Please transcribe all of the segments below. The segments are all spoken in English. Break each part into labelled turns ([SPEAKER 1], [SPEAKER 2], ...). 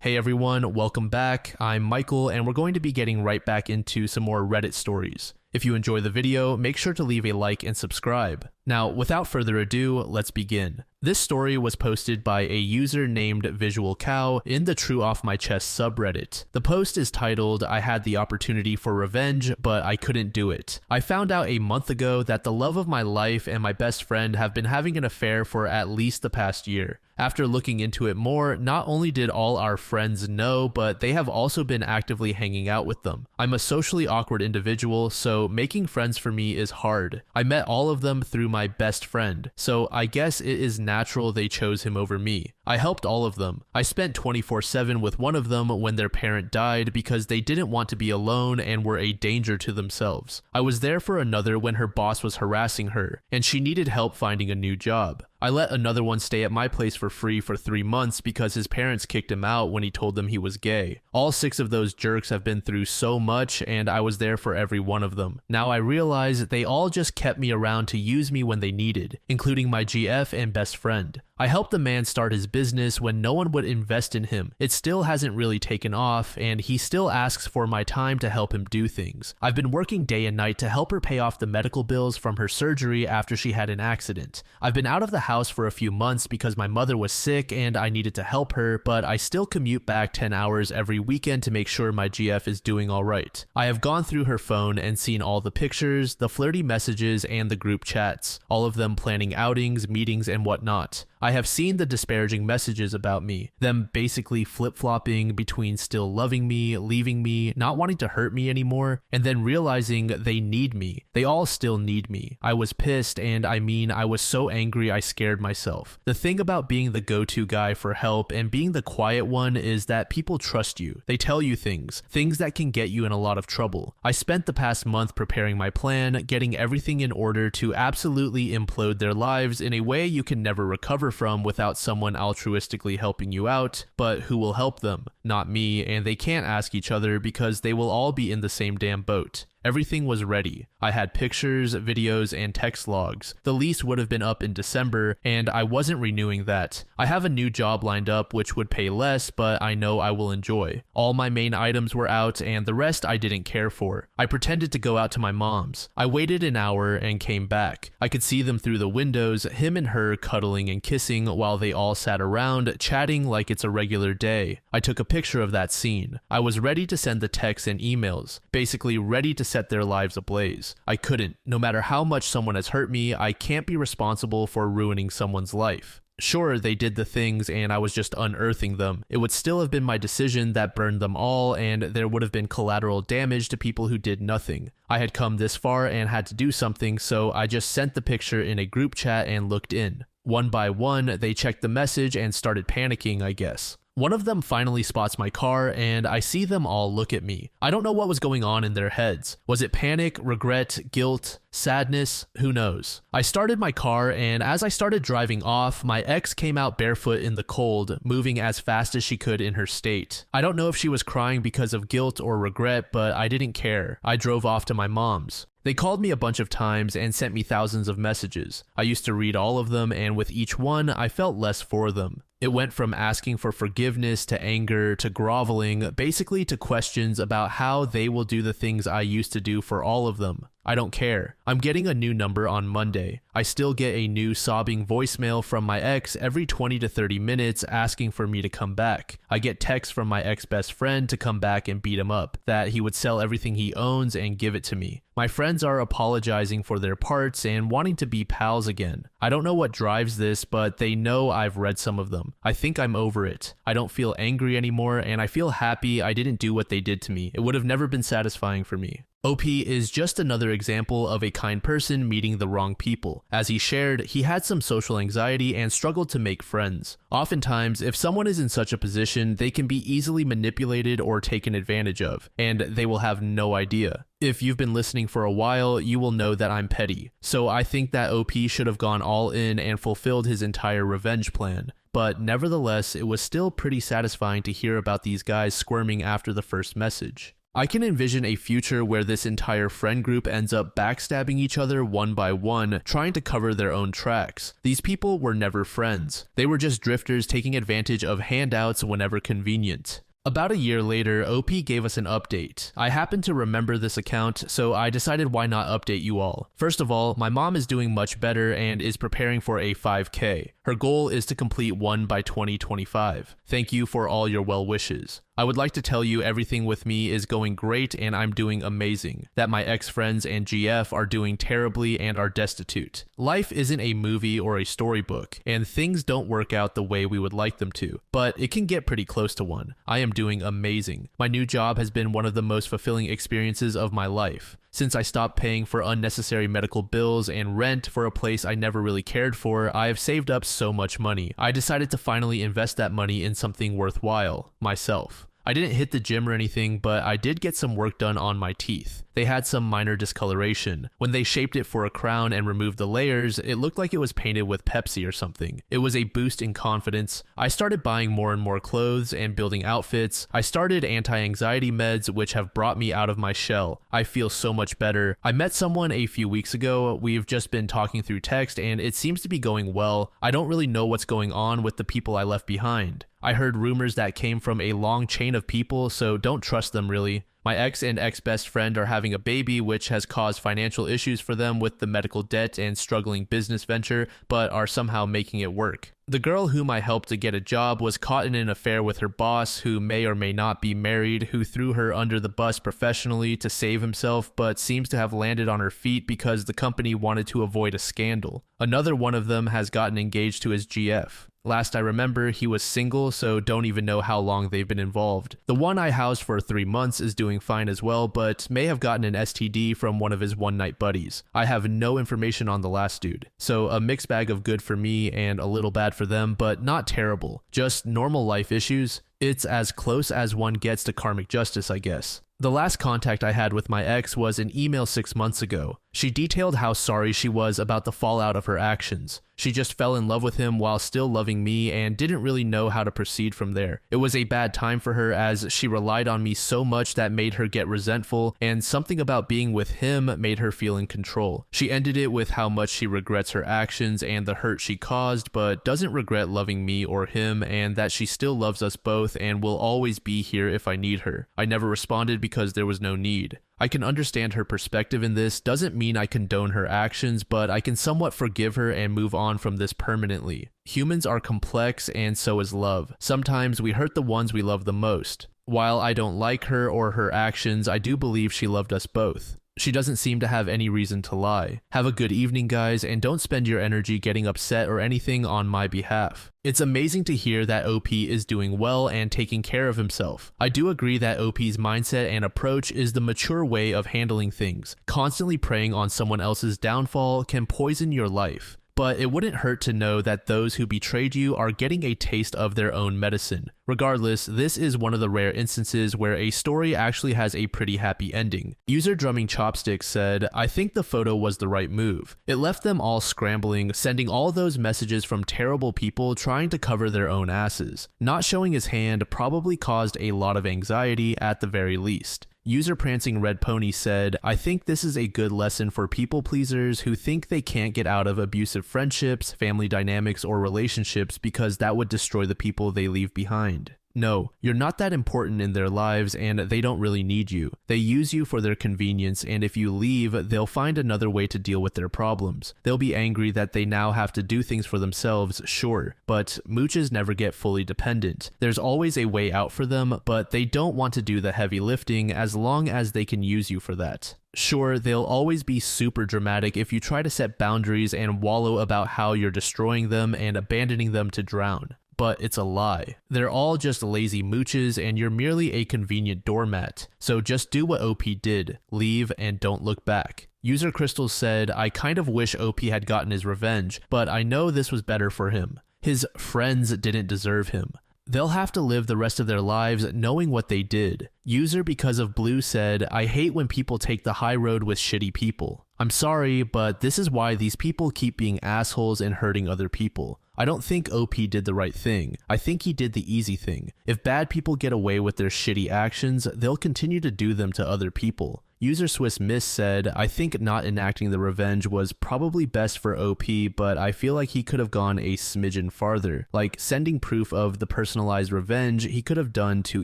[SPEAKER 1] Hey everyone, welcome back. I'm Michael and we're going to be getting right back into some more Reddit stories. If you enjoy the video, make sure to leave a like and subscribe. Now, without further ado, let's begin. This story was posted by a user named Visual Cow in the True Off My Chest subreddit. The post is titled, "I had the opportunity for revenge, but I couldn't do it. I found out a month ago that the love of my life and my best friend have been having an affair for at least the past year. After looking into it more, not only did all our friends know, but they have also been actively hanging out with them. I'm a socially awkward individual, so making friends for me is hard. I met all of them through my best friend, so I guess it is natural they chose him over me. I helped all of them. I spent 24/7 with one of them when their parent died because they didn't want to be alone and were a danger to themselves. I was there for another when her boss was harassing her, and she needed help finding a new job. I let another one stay at my place for free for 3 months because his parents kicked him out when he told them he was gay. All 6 of those jerks have been through so much, and I was there for every one of them. Now I realize they all just kept me around to use me when they needed, including my GF and best friend. I helped the man start his business when no one would invest in him. It still hasn't really taken off, and he still asks for my time to help him do things. I've been working day and night to help her pay off the medical bills from her surgery after she had an accident. I've been out of the house for a few months because my mother was sick and I needed to help her, but I still commute back 10 hours every weekend to make sure my GF is doing alright. I have gone through her phone and seen all the pictures, the flirty messages, and the group chats, all of them planning outings, meetings, and whatnot. I have seen the disparaging messages about me, them basically flip-flopping between still loving me, leaving me, not wanting to hurt me anymore, and then realizing they need me. They all still need me. I was pissed, and I was so angry I scared myself. The thing about being the go-to guy for help and being the quiet one is that people trust you. They tell you things that can get you in a lot of trouble. I spent the past month preparing my plan, getting everything in order to absolutely implode their lives in a way you can never recover from without someone altruistically helping you out, but who will help them? Not me, and they can't ask each other because they will all be in the same damn boat. Everything was ready. I had pictures, videos, and text logs. The lease would have been up in December, and I wasn't renewing that. I have a new job lined up which would pay less, but I know I will enjoy. All my main items were out, and the rest I didn't care for. I pretended to go out to my mom's. I waited an hour and came back. I could see them through the windows, him and her cuddling and kissing while they all sat around, chatting like it's a regular day. I took a picture of that scene. I was ready to send the texts and emails, basically ready to set their lives ablaze. I couldn't. No matter how much someone has hurt me, I can't be responsible for ruining someone's life. Sure, they did the things and I was just unearthing them. It would still have been my decision that burned them all, and there would have been collateral damage to people who did nothing. I had come this far and had to do something, so I just sent the picture in a group chat and looked in. One by one, they checked the message and started panicking, I guess. One of them finally spots my car, and I see them all look at me. I don't know what was going on in their heads. Was it panic, regret, guilt, sadness? Who knows? I started my car, and as I started driving off, my ex came out barefoot in the cold, moving as fast as she could in her state. I don't know if she was crying because of guilt or regret, but I didn't care. I drove off to my mom's. They called me a bunch of times and sent me thousands of messages. I used to read all of them, and with each one, I felt less for them. It went from asking for forgiveness to anger to groveling, basically to questions about how they will do the things I used to do for all of them. I don't care. I'm getting a new number on Monday. I still get a new sobbing voicemail from my ex every 20 to 30 minutes asking for me to come back. I get texts from my ex-best friend to come back and beat him up, that he would sell everything he owns and give it to me. My friends are apologizing for their parts and wanting to be pals again. I don't know what drives this, but they know I've read some of them. I think I'm over it. I don't feel angry anymore, and I feel happy I didn't do what they did to me. It would have never been satisfying for me. OP is just another example of a kind person meeting the wrong people. As he shared, he had some social anxiety and struggled to make friends. Oftentimes, if someone is in such a position, they can be easily manipulated or taken advantage of, and they will have no idea. If you've been listening for a while, you will know that I'm petty. So I think that OP should have gone all in and fulfilled his entire revenge plan. But nevertheless, it was still pretty satisfying to hear about these guys squirming after the first message. I can envision a future where this entire friend group ends up backstabbing each other one by one, trying to cover their own tracks. These people were never friends. They were just drifters taking advantage of handouts whenever convenient. About a year later, OP gave us an update. I happened to remember this account, so I decided why not update you all. First of all, my mom is doing much better and is preparing for a 5K. Her goal is to complete one by 2025. Thank you for all your well wishes. I would like to tell you everything with me is going great and I'm doing amazing. That my ex-friends and GF are doing terribly and are destitute. Life isn't a movie or a storybook, and things don't work out the way we would like them to, but it can get pretty close to one. I am doing amazing. My new job has been one of the most fulfilling experiences of my life. Since I stopped paying for unnecessary medical bills and rent for a place I never really cared for, I have saved up so much money. I decided to finally invest that money in something worthwhile, myself. I didn't hit the gym or anything, but I did get some work done on my teeth. They had some minor discoloration. When they shaped it for a crown and removed the layers, it looked like it was painted with Pepsi or something. It was a boost in confidence. I started buying more and more clothes and building outfits. I started anti-anxiety meds, which have brought me out of my shell. I feel so much better. I met someone a few weeks ago. We've just been talking through text and it seems to be going well. I don't really know what's going on with the people I left behind. I heard rumors that came from a long chain of people, so don't trust them really. My ex and ex-best friend are having a baby, which has caused financial issues for them with the medical debt and struggling business venture, but are somehow making it work. The girl whom I helped to get a job was caught in an affair with her boss, who may or may not be married, who threw her under the bus professionally to save himself, but seems to have landed on her feet because the company wanted to avoid a scandal. Another one of them has gotten engaged to his GF. Last I remember, he was single, so don't even know how long they've been involved. The one I housed for 3 months is doing fine as well, but may have gotten an STD from one of his one-night buddies. I have no information on the last dude. So a mixed bag of good for me and a little bad for them, but not terrible. Just normal life issues. It's as close as one gets to karmic justice, I guess. The last contact I had with my ex was an email 6 months ago. She detailed how sorry she was about the fallout of her actions. She just fell in love with him while still loving me and didn't really know how to proceed from there. It was a bad time for her as she relied on me so much that made her get resentful, and something about being with him made her feel in control. She ended it with how much she regrets her actions and the hurt she caused, but doesn't regret loving me or him, and that she still loves us both and will always be here if I need her. I never responded because there was no need. I can understand her perspective in this. Doesn't mean I condone her actions, but I can somewhat forgive her and move on from this permanently. Humans are complex, and so is love. Sometimes we hurt the ones we love the most. While I don't like her or her actions, I do believe she loved us both. She doesn't seem to have any reason to lie. Have a good evening, guys, and don't spend your energy getting upset or anything on my behalf. It's amazing to hear that OP is doing well and taking care of himself. I do agree that OP's mindset and approach is the mature way of handling things. Constantly preying on someone else's downfall can poison your life. But it wouldn't hurt to know that those who betrayed you are getting a taste of their own medicine. Regardless, this is one of the rare instances where a story actually has a pretty happy ending. User Drumming Chopsticks said, "I think the photo was the right move. It left them all scrambling, sending all those messages from terrible people trying to cover their own asses. Not showing his hand probably caused a lot of anxiety at the very least." User Prancing Red Pony said, "I think this is a good lesson for people pleasers who think they can't get out of abusive friendships, family dynamics, or relationships because that would destroy the people they leave behind. No, you're not that important in their lives and they don't really need you. They use you for their convenience, and if you leave, they'll find another way to deal with their problems. They'll be angry that they now have to do things for themselves, sure, but mooches never get fully dependent. There's always a way out for them, but they don't want to do the heavy lifting as long as they can use you for that. Sure, they'll always be super dramatic if you try to set boundaries and wallow about how you're destroying them and abandoning them to drown. But it's a lie. They're all just lazy mooches and you're merely a convenient doormat. So just do what OP did. Leave and don't look back." User Crystal said, "I kind of wish OP had gotten his revenge, but I know this was better for him. His friends didn't deserve him. They'll have to live the rest of their lives knowing what they did." User Because of Blue said, "I hate when people take the high road with shitty people. I'm sorry, but this is why these people keep being assholes and hurting other people. I don't think OP did the right thing. I think he did the easy thing. If bad people get away with their shitty actions, they'll continue to do them to other people. User Swiss Miss said, I think not enacting the revenge was probably best for OP, but I feel like he could have gone a smidgen farther, like sending proof of the personalized revenge he could have done to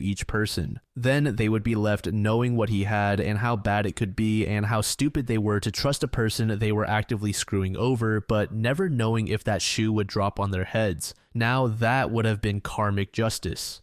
[SPEAKER 1] each person. Then they would be left knowing what he had and how bad it could be and how stupid they were to trust a person they were actively screwing over, but never knowing if that shoe would drop on their heads. Now that would have been karmic justice.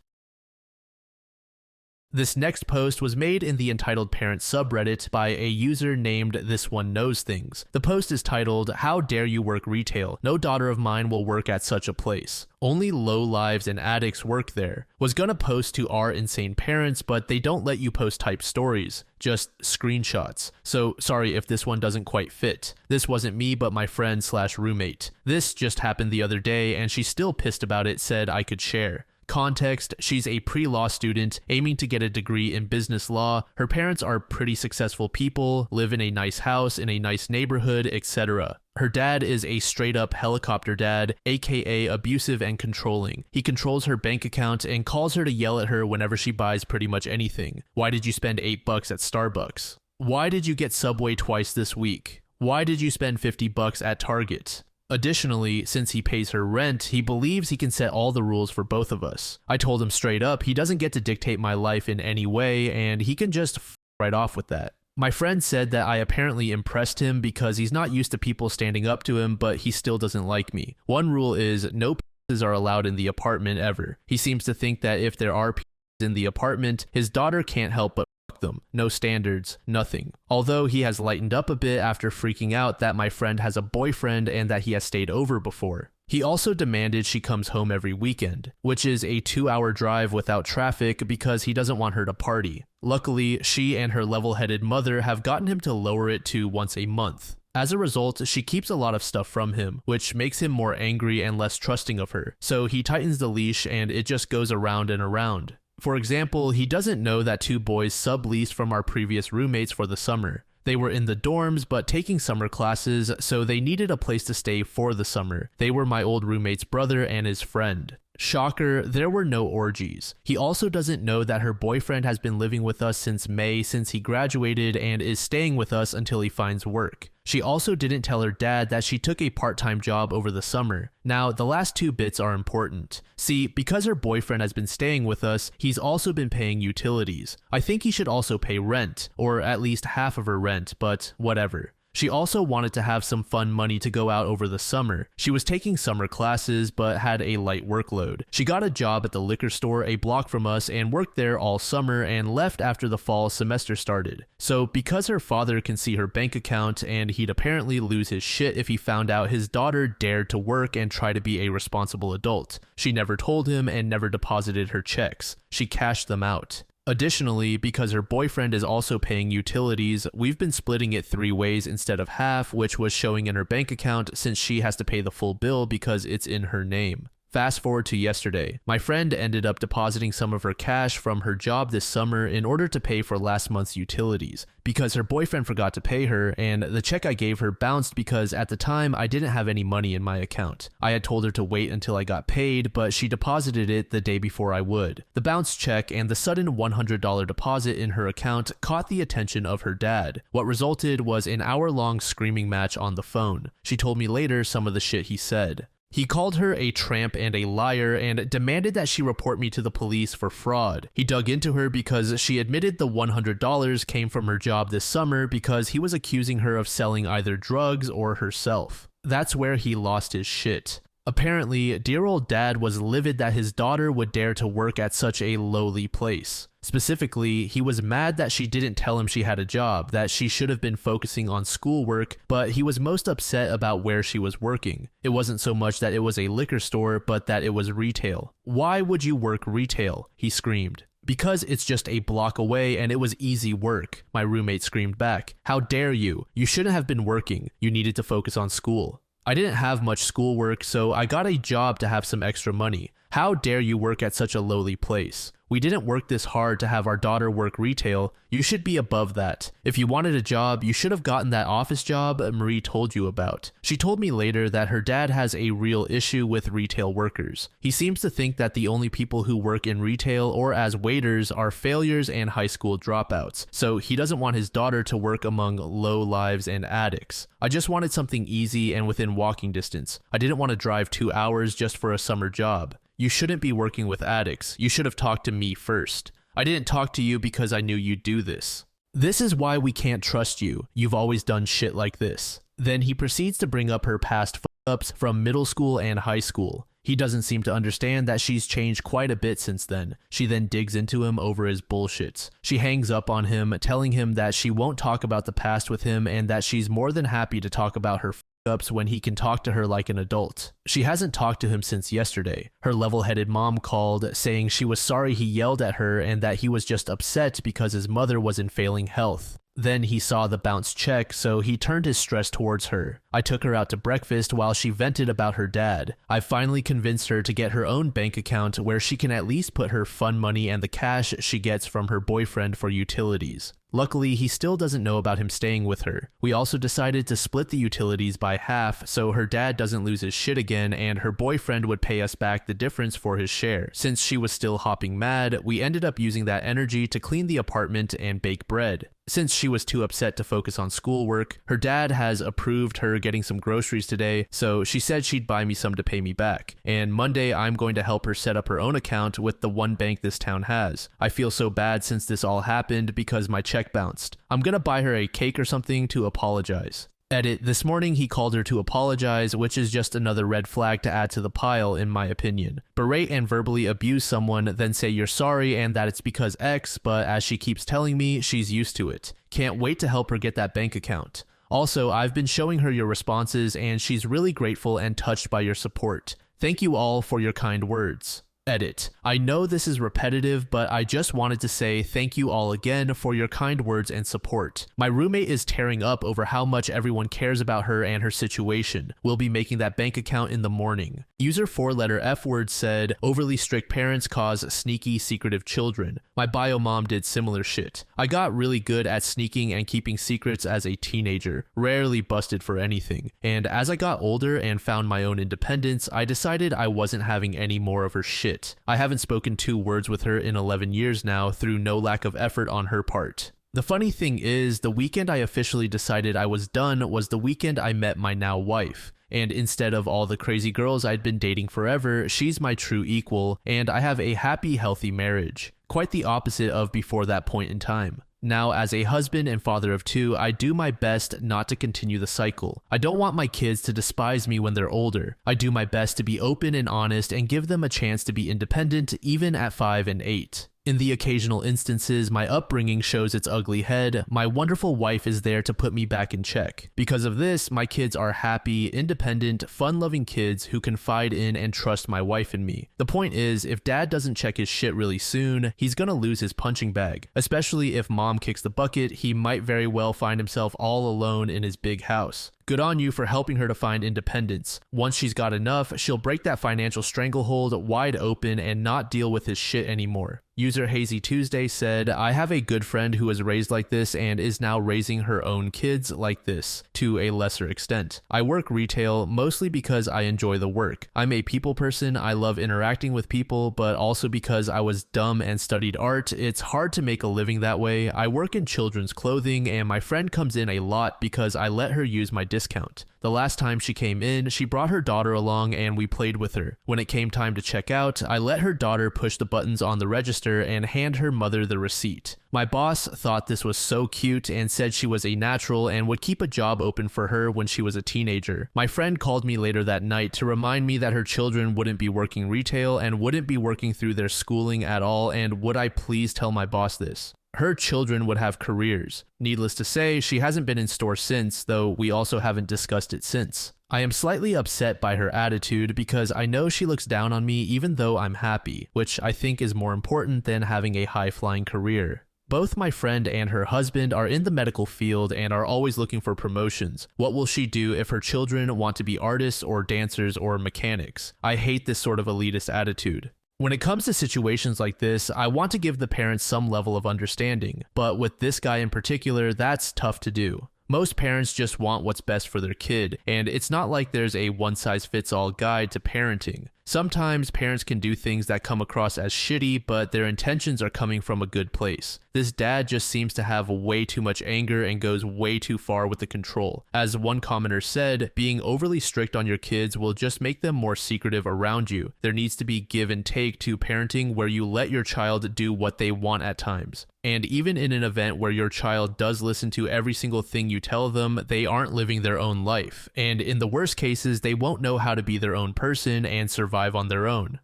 [SPEAKER 1] This next post was made in the entitled parent subreddit by a user named This One Knows Things. The post is titled, How dare you work retail? No daughter of mine will work at such a place. Only lowlives and addicts work there. Was gonna post to our insane parents, but they don't let you post typed stories, just screenshots. So sorry if this one doesn't quite fit. This wasn't me, but my friend/roommate. This just happened the other day and she's still pissed about it, said I could share. Context, she's a pre-law student aiming to get a degree in business law. Her parents are pretty successful people, live in a nice house, in a nice neighborhood, etc. Her dad is a straight-up helicopter dad, aka abusive and controlling. He controls her bank account and calls her to yell at her whenever she buys pretty much anything. Why did you spend $8 at Starbucks? Why did you get Subway twice this week? Why did you spend $50 at Target? Additionally, since he pays her rent, he believes he can set all the rules for both of us. I told him straight up he doesn't get to dictate my life in any way and he can just right off with that. My friend said that I apparently impressed him because he's not used to people standing up to him, but he still doesn't like me. One rule is no pieces are allowed in the apartment ever. He seems to think that if there are pieces in the apartment, his daughter can't help but them. No standards, nothing. Although he has lightened up a bit after freaking out that my friend has a boyfriend and that he has stayed over before. He also demanded she comes home every weekend, which is a 2-hour drive without traffic because he doesn't want her to party. Luckily, she and her level-headed mother have gotten him to lower it to once a month. As a result, she keeps a lot of stuff from him, which makes him more angry and less trusting of her. So he tightens the leash and it just goes around and around. For example, he doesn't know that 2 boys subleased from our previous roommates for the summer. They were in the dorms but taking summer classes, so they needed a place to stay for the summer. They were my old roommate's brother and his friend. Shocker, there were no orgies. He also doesn't know that her boyfriend has been living with us since May since he graduated and is staying with us until he finds work. She also didn't tell her dad that she took a part-time job over the summer. Now, the last 2 bits are important. See, because her boyfriend has been staying with us, he's also been paying utilities. I think he should also pay rent, or at least half of her rent, but whatever. She also wanted to have some fun money to go out over the summer. She was taking summer classes, but had a light workload. She got a job at the liquor store a block from us and worked there all summer and left after the fall semester started. So because her father can see her bank account and he'd apparently lose his shit if he found out his daughter dared to work and try to be a responsible adult, she never told him and never deposited her checks. She cashed them out. Additionally, because her boyfriend is also paying utilities, we've been splitting it 3 ways instead of half, which was showing in her bank account since she has to pay the full bill because it's in her name. Fast forward to yesterday. My friend ended up depositing some of her cash from her job this summer in order to pay for last month's utilities, because her boyfriend forgot to pay her, and the check I gave her bounced because at the time I didn't have any money in my account. I had told her to wait until I got paid, but she deposited it the day before I would. The bounced check and the sudden $100 deposit in her account caught the attention of her dad. What resulted was an hour-long screaming match on the phone. She told me later some of the shit he said. He called her a tramp and a liar and demanded that she report me to the police for fraud. He dug into her because she admitted the $100 came from her job this summer because he was accusing her of selling either drugs or herself. That's where he lost his shit. Apparently, dear old dad was livid that his daughter would dare to work at such a lowly place. Specifically, he was mad that she didn't tell him she had a job, that she should have been focusing on schoolwork, but he was most upset about where she was working. It wasn't so much that it was a liquor store, but that it was retail. Why would you work retail? He screamed. Because it's just a block away and it was easy work, my roommate screamed back. How dare you? You shouldn't have been working. You needed to focus on school. I didn't have much schoolwork, so I got a job to have some extra money. How dare you work at such a lowly place? We didn't work this hard to have our daughter work retail. You should be above that. If you wanted a job, you should have gotten that office job Marie told you about. She told me later that her dad has a real issue with retail workers. He seems to think that the only people who work in retail or as waiters are failures and high school dropouts, so he doesn't want his daughter to work among low lives and addicts. I just wanted something easy and within walking distance. I didn't want to drive 2 hours just for a summer job. You shouldn't be working with addicts. You should have talked to me first. I didn't talk to you because I knew you'd do this. This is why we can't trust you. You've always done shit like this. Then he proceeds to bring up her past fuck-ups from middle school and high school. He doesn't seem to understand that she's changed quite a bit since then. She then digs into him over his bullshits. She hangs up on him, telling him that she won't talk about the past with him and that she's more than happy to talk about her ups when he can talk to her like an adult. She hasn't talked to him since yesterday. Her level-headed mom called, saying she was sorry he yelled at her and that he was just upset because his mother was in failing health. Then he saw the bounced check, so he turned his stress towards her. I took her out to breakfast while she vented about her dad. I finally convinced her to get her own bank account where she can at least put her fun money and the cash she gets from her boyfriend for utilities. Luckily, he still doesn't know about him staying with her. We also decided to split the utilities by half so her dad doesn't lose his shit again and her boyfriend would pay us back the difference for his share. Since she was still hopping mad, we ended up using that energy to clean the apartment and bake bread. Since she was too upset to focus on schoolwork, her dad has approved her getting some groceries today, so she said she'd buy me some to pay me back. And Monday, I'm going to help her set up her own account with the one bank this town has. I feel so bad since this all happened because my check bounced. I'm gonna buy her a cake or something to apologize. Edit, this morning he called her to apologize, which is just another red flag to add to the pile in my opinion. Berate and verbally abuse someone, then say you're sorry and that it's because X, but as she keeps telling me, she's used to it. Can't wait to help her get that bank account. Also, I've been showing her your responses and she's really grateful and touched by your support. Thank you all for your kind words. Edit. I know this is repetitive, but I just wanted to say thank you all again for your kind words and support. My roommate is tearing up over how much everyone cares about her and her situation. We'll be making that bank account in the morning. User 4-letter F word said, overly strict parents cause sneaky, secretive children. My bio mom did similar shit. I got really good at sneaking and keeping secrets as a teenager, rarely busted for anything. And as I got older and found my own independence, I decided I wasn't having any more of her shit. I haven't spoken 2 words with her in 11 years now through no lack of effort on her part. The funny thing is, the weekend I officially decided I was done was the weekend I met my now wife. And instead of all the crazy girls I'd been dating forever, she's my true equal, and I have a happy, healthy marriage. Quite the opposite of before that point in time. Now, as a husband and father of 2, I do my best not to continue the cycle. I don't want my kids to despise me when they're older. I do my best to be open and honest and give them a chance to be independent even at 5 and 8. In the occasional instances my upbringing shows its ugly head, my wonderful wife is there to put me back in check. Because of this, my kids are happy, independent, fun-loving kids who confide in and trust my wife and me. The point is, if dad doesn't check his shit really soon, he's gonna lose his punching bag. Especially if mom kicks the bucket, he might very well find himself all alone in his big house. Good on you for helping her to find independence. Once she's got enough, she'll break that financial stranglehold wide open and not deal with his shit anymore. User Hazy Tuesday said, I have a good friend who was raised like this and is now raising her own kids like this, to a lesser extent. I work retail mostly because I enjoy the work. I'm a people person, I love interacting with people, but also because I was dumb and studied art, it's hard to make a living that way. I work in children's clothing and my friend comes in a lot because I let her use my discount. The last time she came in, she brought her daughter along and we played with her. When it came time to check out, I let her daughter push the buttons on the register and hand her mother the receipt. My boss thought this was so cute and said she was a natural and would keep a job open for her when she was a teenager. My friend called me later that night to remind me that her children wouldn't be working retail and wouldn't be working through their schooling at all, and would I please tell my boss this? Her children would have careers. Needless to say, she hasn't been in store since, though we also haven't discussed it since. I am slightly upset by her attitude because I know she looks down on me even though I'm happy, which I think is more important than having a high-flying career. Both my friend and her husband are in the medical field and are always looking for promotions. What will she do if her children want to be artists or dancers or mechanics? I hate this sort of elitist attitude. When it comes to situations like this, I want to give the parents some level of understanding, but with this guy in particular, that's tough to do. Most parents just want what's best for their kid, and it's not like there's a one-size-fits-all guide to parenting. Sometimes parents can do things that come across as shitty, but their intentions are coming from a good place. This dad just seems to have way too much anger and goes way too far with the control. As one commenter said, being overly strict on your kids will just make them more secretive around you. There needs to be give and take to parenting where you let your child do what they want at times. And even in an event where your child does listen to every single thing you tell them, they aren't living their own life. And in the worst cases, they won't know how to be their own person and survive on their own.